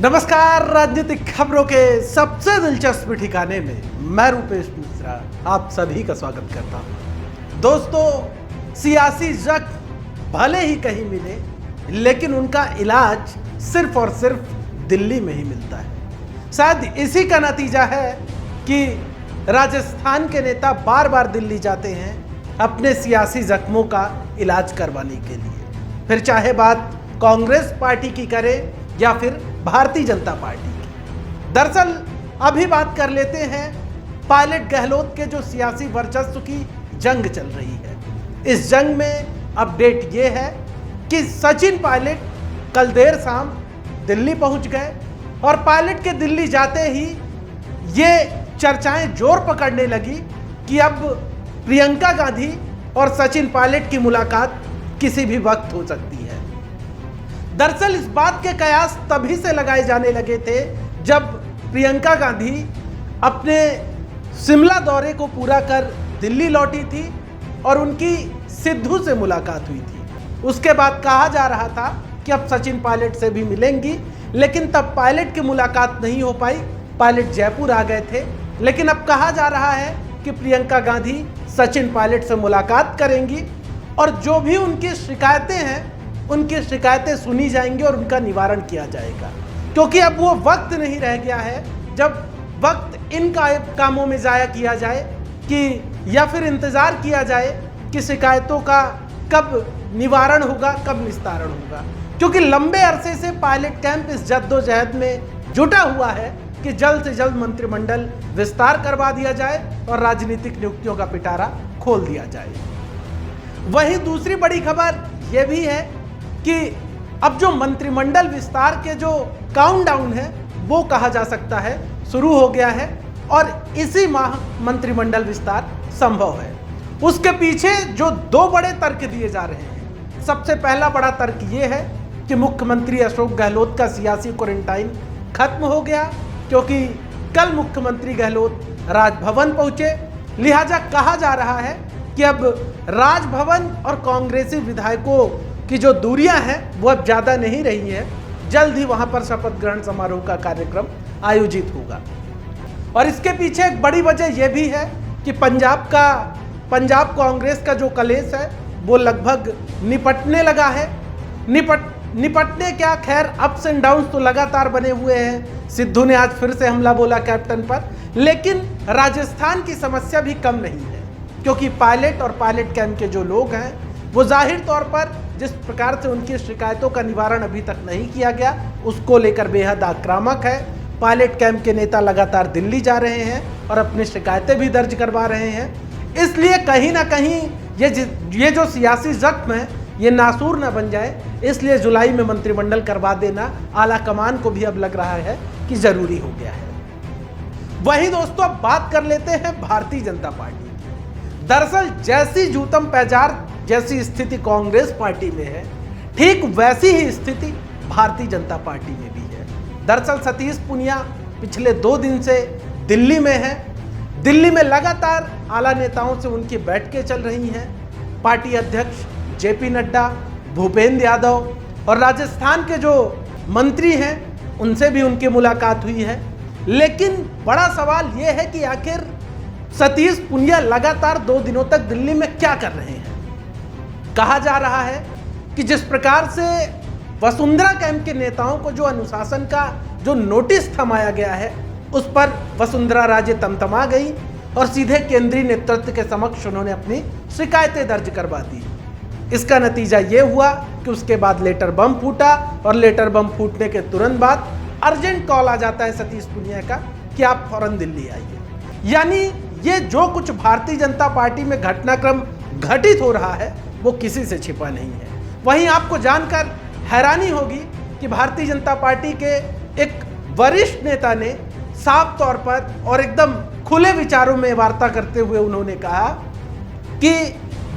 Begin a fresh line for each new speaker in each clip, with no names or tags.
नमस्कार। राजनीतिक खबरों के सबसे दिलचस्प ठिकाने में मैं रूपेश मिश्रा आप सभी का स्वागत करता हूं। दोस्तों, सियासी जख्म भले ही कहीं मिले, लेकिन उनका इलाज सिर्फ और सिर्फ दिल्ली में ही मिलता है। शायद इसी का नतीजा है कि राजस्थान के नेता बार बार दिल्ली जाते हैं अपने सियासी जख्मों का इलाज करवाने के लिए, फिर चाहे बात कांग्रेस पार्टी की करें या फिर भारतीय जनता पार्टी की। दरअसल अभी बात कर लेते हैं पायलट गहलोत के जो सियासी वर्चस्व की जंग चल रही है। इस जंग में अपडेट ये है कि सचिन पायलट कल देर शाम दिल्ली पहुंच गए और पायलट के दिल्ली जाते ही ये चर्चाएं जोर पकड़ने लगी कि अब प्रियंका गांधी और सचिन पायलट की मुलाकात किसी भी वक्त हो सकती है। दरअसल इस बात के कयास तभी से लगाए जाने लगे थे जब प्रियंका गांधी अपने शिमला दौरे को पूरा कर दिल्ली लौटी थी और उनकी सिद्धू से मुलाकात हुई थी। उसके बाद कहा जा रहा था कि अब सचिन पायलट से भी मिलेंगी, लेकिन तब पायलट की मुलाकात नहीं हो पाई। पायलट जयपुर आ गए थे, लेकिन अब कहा जा रहा है कि प्रियंका गांधी सचिन पायलट से मुलाकात करेंगी और जो भी उनकी शिकायतें हैं उनकी शिकायतें सुनी जाएंगी और उनका निवारण किया जाएगा। क्योंकि अब वो वक्त नहीं रह गया है जब वक्त इन कामों में ज़ाया किया जाए कि या फिर इंतज़ार किया जाए कि शिकायतों का कब निवारण होगा, कब निस्तारण होगा। क्योंकि लंबे अरसे से पायलट कैंप इस जद्दोजहद में जुटा हुआ है कि जल्द से जल्द मंत्रिमंडल विस्तार करवा दिया जाए और राजनीतिक नियुक्तियों का पिटारा खोल दिया जाए। वहीं दूसरी बड़ी खबर यह भी है कि अब जो मंत्रिमंडल विस्तार के जो काउंटडाउन है वो कहा जा सकता है शुरू हो गया है और इसी माह मंत्रिमंडल विस्तार संभव है। उसके पीछे जो दो बड़े तर्क दिए जा रहे हैं, सबसे पहला बड़ा तर्क ये है कि मुख्यमंत्री अशोक गहलोत का सियासी क्वारंटाइन खत्म हो गया, क्योंकि कल मुख्यमंत्री गहलोत राजभवन पहुंचे। लिहाजा कहा जा रहा है कि अब राजभवन और कांग्रेसी विधायकों की जो दूरियां हैं वो अब ज़्यादा नहीं रही है। जल्द ही वहां पर शपथ ग्रहण समारोह का कार्यक्रम आयोजित होगा। और इसके पीछे एक बड़ी वजह यह भी है कि पंजाब कांग्रेस का जो कलेश है वो लगभग निपटने लगा है। निपटने क्या, खैर अप्स एंड डाउन्स तो लगातार बने हुए हैं। सिद्धू ने आज फिर से हमला बोला कैप्टन पर, लेकिन राजस्थान की समस्या भी कम नहीं है, क्योंकि पायलट और पायलट कैंप के जो लोग हैं वो जाहिर तौर पर जिस प्रकार से उनकी शिकायतों का निवारण अभी तक नहीं किया गया उसको लेकर बेहद आक्रामक है। पायलट कैंप के नेता लगातार दिल्ली जा रहे हैं और अपनी शिकायतें भी दर्ज करवा रहे हैं। इसलिए कहीं ना कहीं ये जो सियासी जख्म है ये नासूर ना बन जाए, इसलिए जुलाई में मंत्रिमंडल करवा देना आला कमान को भी अब लग रहा है कि जरूरी हो गया है। वहीं दोस्तों, अब बात कर लेते हैं भारतीय जनता पार्टी की। दरअसल जैसी जूतम पैजार जैसी स्थिति कांग्रेस पार्टी में है, ठीक वैसी ही स्थिति भारतीय जनता पार्टी में भी है। दरअसल सतीश पूनिया पिछले 2 दिन से दिल्ली में है। दिल्ली में लगातार आला नेताओं से उनकी बैठकें चल रही हैं। पार्टी अध्यक्ष जेपी नड्डा, भूपेंद्र यादव और राजस्थान के जो मंत्री हैं उनसे भी उनकी मुलाकात हुई है। लेकिन बड़ा सवाल यह है कि आखिर सतीश पूनिया लगातार 2 दिनों तक दिल्ली में क्या कर रहे हैं। कहा जा रहा है कि जिस प्रकार से वसुंधरा कैंप के नेताओं को जो अनुशासन का जो नोटिस थमाया गया है उस पर वसुंधरा राजे तमतमा गई और सीधे केंद्रीय नेतृत्व के समक्ष उन्होंने अपनी शिकायतें दर्ज करवा दी। इसका नतीजा ये हुआ कि उसके बाद लेटर बम फूटा और लेटर बम फूटने के तुरंत बाद अर्जेंट कॉल आ जाता है सतीश पूनिया का कि आप फौरन दिल्ली आइए। यानी ये जो कुछ भारतीय जनता पार्टी में घटनाक्रम घटित हो रहा है वो किसी से छिपा नहीं है। वहीं आपको जानकर हैरानी होगी कि भारतीय जनता पार्टी के एक वरिष्ठ नेता ने साफ तौर पर और एकदम खुले विचारों में वार्ता करते हुए उन्होंने कहा कि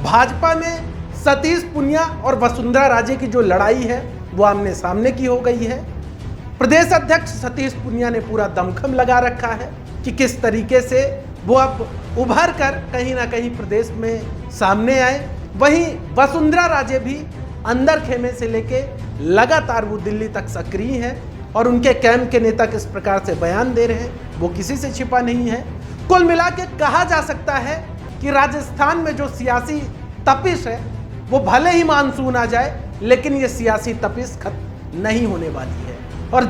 भाजपा में सतीश पूनिया और वसुंधरा राजे की जो लड़ाई है वो आमने सामने की हो गई है। प्रदेश अध्यक्ष सतीश पूनिया ने पूरा दमखम लगा रखा है कि किस तरीके से वो अब उभर कर कहीं ना कहीं प्रदेश में सामने आए। वहीं वसुंधरा राजे भी अंदर खेमे से लेके लगातार वो दिल्ली तक सक्रिय हैं और उनके कैंप के नेता किस प्रकार से बयान दे रहे हैं वो किसी से छिपा नहीं है। कुल मिला के कहा जा सकता है कि राजस्थान में जो सियासी तपिश है वो भले ही मानसून आ जाए, लेकिन ये सियासी तपिश खत्म नहीं होने वाली है। और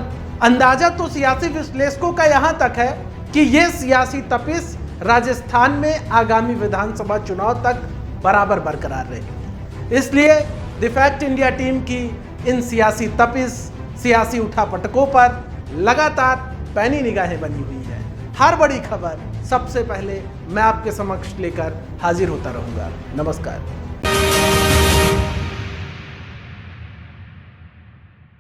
अंदाजा तो सियासी विश्लेषकों का यहां तक है कि ये सियासी तपिश राजस्थान में आगामी विधानसभा चुनाव तक बराबर बरकरार रहेगी। इसलिए द फैक्ट इंडिया टीम की इन सियासी तपिश, सियासी उठापटकों पर लगातार पैनी निगाहें बनी हुई है। हर बड़ी खबर सबसे पहले मैं आपके समक्ष लेकर हाजिर होता रहूंगा। नमस्कार।